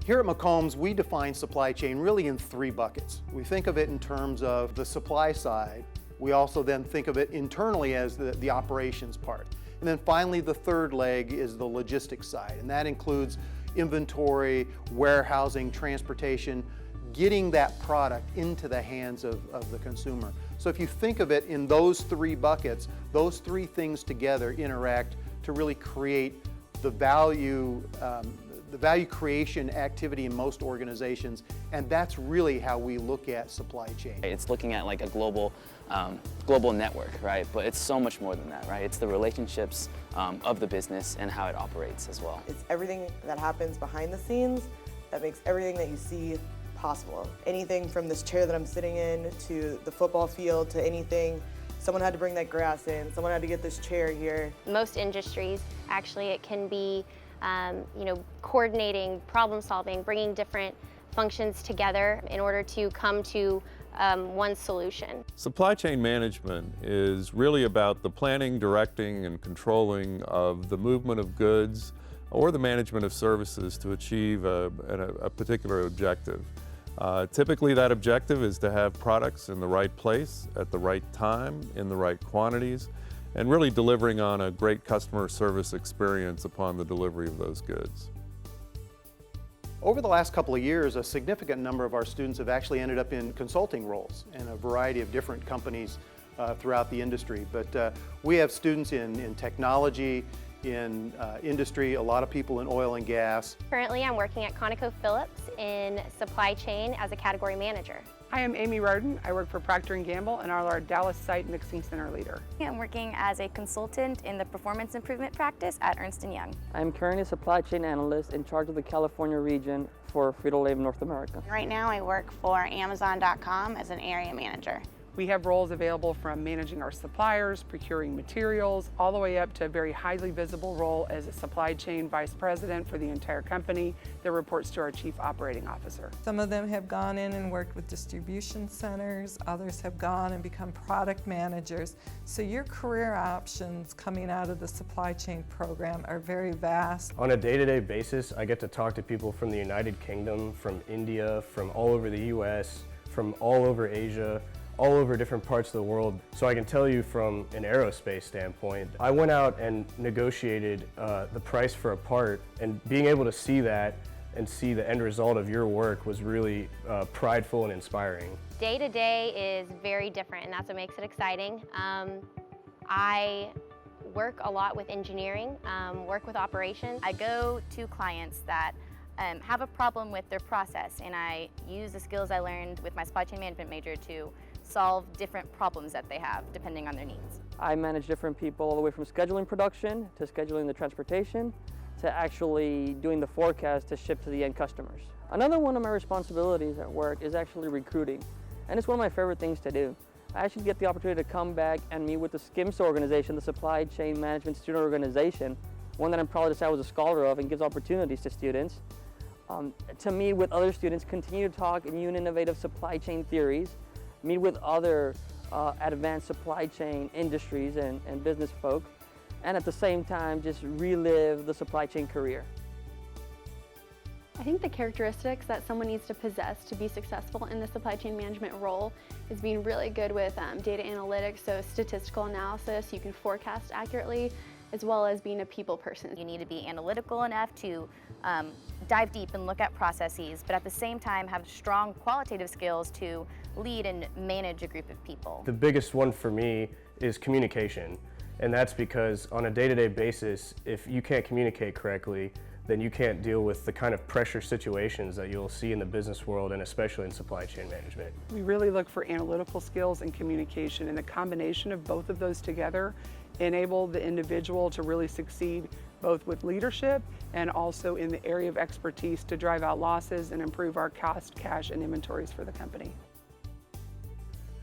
Here at McCombs, we define supply chain really in three buckets. We think of it in terms of the supply side. We also then think of it internally as the operations part. And then finally, the third leg is the logistics side, and that includes inventory, warehousing, transportation, getting that product into the hands of the consumer. So if you think of it in those three buckets, those three things together interact to really create the value creation activity in most organizations, and that's really how we look at supply chain. It's looking at like a global network, right? But it's so much more than that, right? It's the relationships of the business and how it operates as well. It's everything that happens behind the scenes that makes everything that you see possible. Anything from this chair that I'm sitting in to the football field to anything. Someone had to bring that grass in, someone had to get this chair here. Most industries, actually, it can be coordinating, problem solving, bringing different functions together in order to come to one solution. Supply chain management is really about the planning, directing, and controlling of the movement of goods or the management of services to achieve a particular objective. Typically that objective is to have products in the right place, at the right time, in the right quantities, and really delivering on a great customer service experience upon the delivery of those goods. Over the last couple of years, a significant number of our students have actually ended up in consulting roles in a variety of different companies throughout the industry. But we have students in technology, in industry, a lot of people in oil and gas. Currently, I'm working at ConocoPhillips in supply chain as a category manager. Hi, I'm Amy Rarden. I work for Procter & Gamble and are our Dallas site mixing center leader. I'm working as a consultant in the performance improvement practice at Ernst & Young. I'm currently a supply chain analyst in charge of the California region for Frito-Lay North America. Right now I work for Amazon.com as an area manager. We have roles available from managing our suppliers, procuring materials, all the way up to a very highly visible role as a supply chain vice president for the entire company that reports to our chief operating officer. Some of them have gone in and worked with distribution centers, others have gone and become product managers. So your career options coming out of the supply chain program are very vast. On a day-to-day basis, I get to talk to people from the United Kingdom, from India, from all over the US, from all over Asia, all over different parts of the world. So I can tell you from an aerospace standpoint, I went out and negotiated the price for a part, and being able to see that and see the end result of your work was really prideful and inspiring. Day to day is very different, and that's what makes it exciting. I work a lot with engineering, work with operations. I go to clients that have a problem with their process, and I use the skills I learned with my supply chain management major to solve different problems that they have depending on their needs. I manage different people all the way from scheduling production to scheduling the transportation to actually doing the forecast to ship to the end customers. Another one of my responsibilities at work is actually recruiting, and it's one of my favorite things to do. I actually get the opportunity to come back and meet with the SCIMS organization, the Supply Chain Management Student Organization, one that I'm proud to say I was a scholar of and gives opportunities to students. To meet with other students, continue to talk new and innovative supply chain theories, meet with other advanced supply chain industries and business folk, and at the same time just relive the supply chain career. I think the characteristics that someone needs to possess to be successful in the supply chain management role is being really good with data analytics, so statistical analysis, you can forecast accurately, as well as being a people person. You need to be analytical enough to dive deep and look at processes, but at the same time have strong qualitative skills to lead and manage a group of people. The biggest one for me is communication, and that's because on a day-to-day basis, if you can't communicate correctly, then you can't deal with the kind of pressure situations that you'll see in the business world and especially in supply chain management. We really look for analytical skills and communication, and the combination of both of those together enable the individual to really succeed both with leadership and also in the area of expertise to drive out losses and improve our cost, cash, and inventories for the company.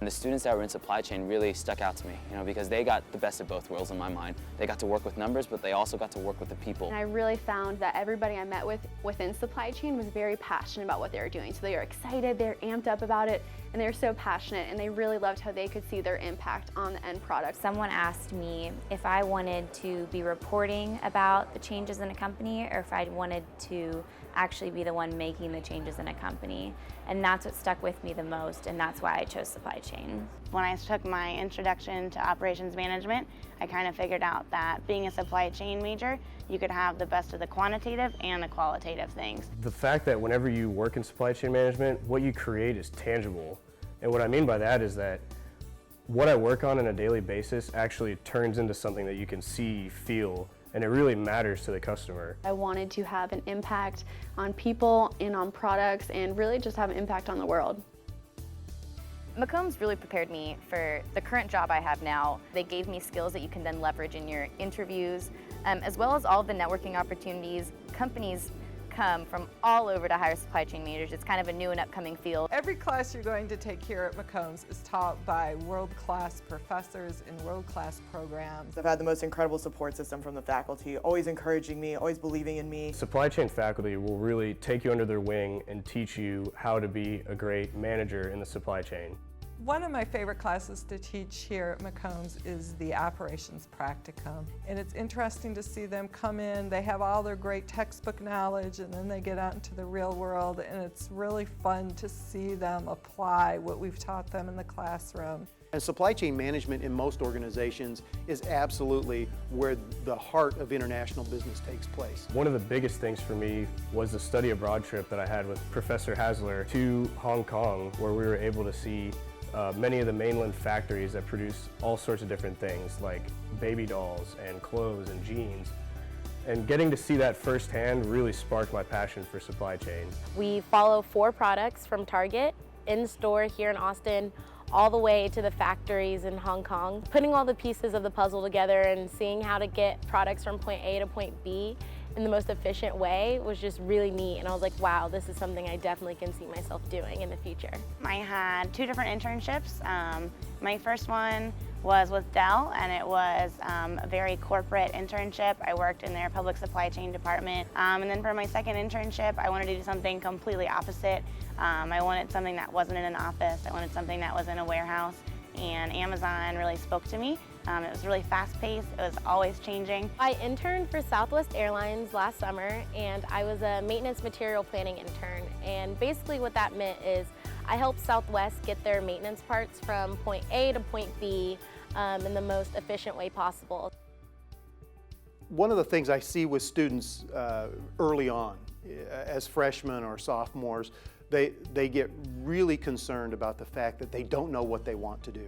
And the students that were in supply chain really stuck out to me, because they got the best of both worlds in my mind. They got to work with numbers, but they also got to work with the people. And I really found that everybody I met with within supply chain was very passionate about what they were doing. So they were excited, they were amped up about it, and they were so passionate, and they really loved how they could see their impact on the end product. Someone asked me if I wanted to be reporting about the changes in a company or if I wanted to actually be the one making the changes in a company. And that's what stuck with me the most, and that's why I chose supply chain. When I took my introduction to operations management, I kind of figured out that being a supply chain major, you could have the best of the quantitative and the qualitative things. The fact that whenever you work in supply chain management, what you create is tangible. And what I mean by that is that what I work on a daily basis actually turns into something that you can see, feel, and it really matters to the customer. I wanted to have an impact on people and on products and really just have an impact on the world. McCombs really prepared me for the current job I have now. They gave me skills that you can then leverage in your interviews, as well as all of the networking opportunities. Companies come from all over to hire supply chain majors. It's kind of a new and upcoming field. Every class you're going to take here at McCombs is taught by world-class professors in world-class programs. I've had the most incredible support system from the faculty, always encouraging me, always believing in me. Supply chain faculty will really take you under their wing and teach you how to be a great manager in the supply chain. One of my favorite classes to teach here at McCombs is the Operations Practicum. And it's interesting to see them come in, they have all their great textbook knowledge, and then they get out into the real world, and it's really fun to see them apply what we've taught them in the classroom. And supply chain management in most organizations is absolutely where the heart of international business takes place. One of the biggest things for me was the study abroad trip that I had with Professor Hasler to Hong Kong, where we were able to see many of the mainland factories that produce all sorts of different things like baby dolls and clothes and jeans. And getting to see that firsthand really sparked my passion for supply chain. We follow 4 products from Target in store here in Austin all the way to the factories in Hong Kong. Putting all the pieces of the puzzle together and seeing how to get products from point A to point B in the most efficient way was just really neat, and I was like, wow, this is something I definitely can see myself doing in the future. I had 2 different internships. My first one was with Dell, and it was a very corporate internship. I worked in their public supply chain department. And then for my second internship, I wanted to do something completely opposite. I wanted something that wasn't in an office. I wanted something that was in a warehouse, and Amazon really spoke to me. It was really fast-paced. It was always changing. I interned for Southwest Airlines last summer, and I was a maintenance material planning intern. And basically what that meant is I helped Southwest get their maintenance parts from point A to point B in the most efficient way possible. One of the things I see with students early on, as freshmen or sophomores, they get really concerned about the fact that they don't know what they want to do.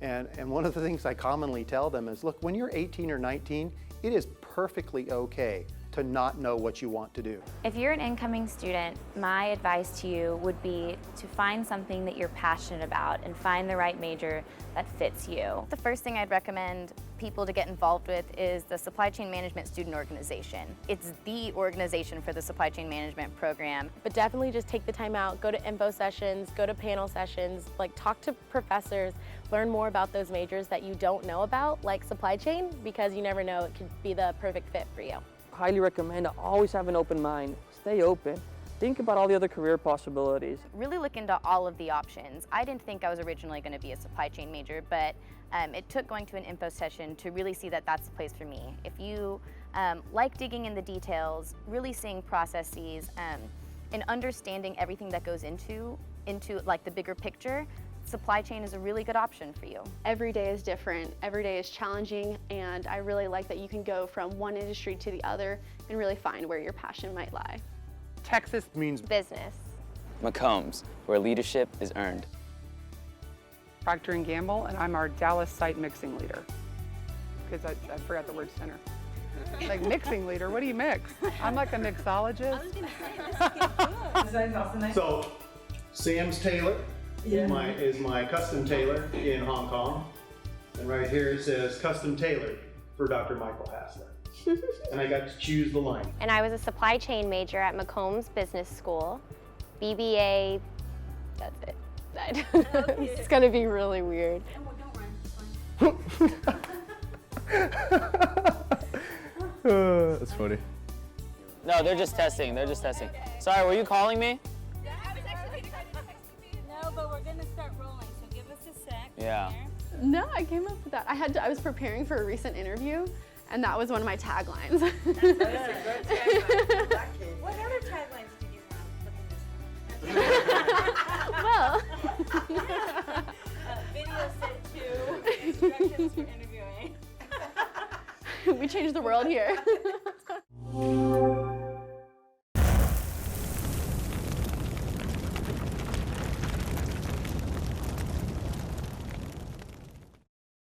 And one of the things I commonly tell them is, look, when you're 18 or 19, it is perfectly okay to not know what you want to do. If you're an incoming student, my advice to you would be to find something that you're passionate about and find the right major that fits you. The first thing I'd recommend people to get involved with is the Supply Chain Management Student Organization. It's the organization for the supply chain management program. But definitely just take the time out, go to info sessions, go to panel sessions, like talk to professors, learn more about those majors that you don't know about, like supply chain, because you never know, it could be the perfect fit for you. Highly recommend to always have an open mind. Stay open. Think about all the other career possibilities. Really look into all of the options. I didn't think I was originally going to be a supply chain major, but it took going to an info session to really see that that's the place for me. If you like digging in the details, really seeing processes, and understanding everything that goes into like the bigger picture, supply chain is a really good option for you. Every day is different, every day is challenging, and I really like that you can go from one industry to the other and really find where your passion might lie. Texas means business. McCombs, where leadership is earned. Procter & Gamble, and I'm our Dallas site mixing leader. Because I forgot the word center. Like mixing leader, what do you mix? I'm like a mixologist. I was going to say, this is So, Sam's tailor is my custom tailor in Hong Kong. And right here it says custom tailored for Dr. Michael Hassler. And I got to choose the line. And I was a supply chain major at McCombs Business School. BBA, that's it. It's gonna be really weird. That's funny. No, they're just testing. They're just testing. Sorry, were you calling me? Yeah, I was actually going to text you. No, but we're going to start Yeah. No, I came up with that. I was preparing for a recent interview, and that was one of my taglines. That is a good tagline. What other taglines did you have? Well, Video set 2, instructions for interviewing. we changed the world here.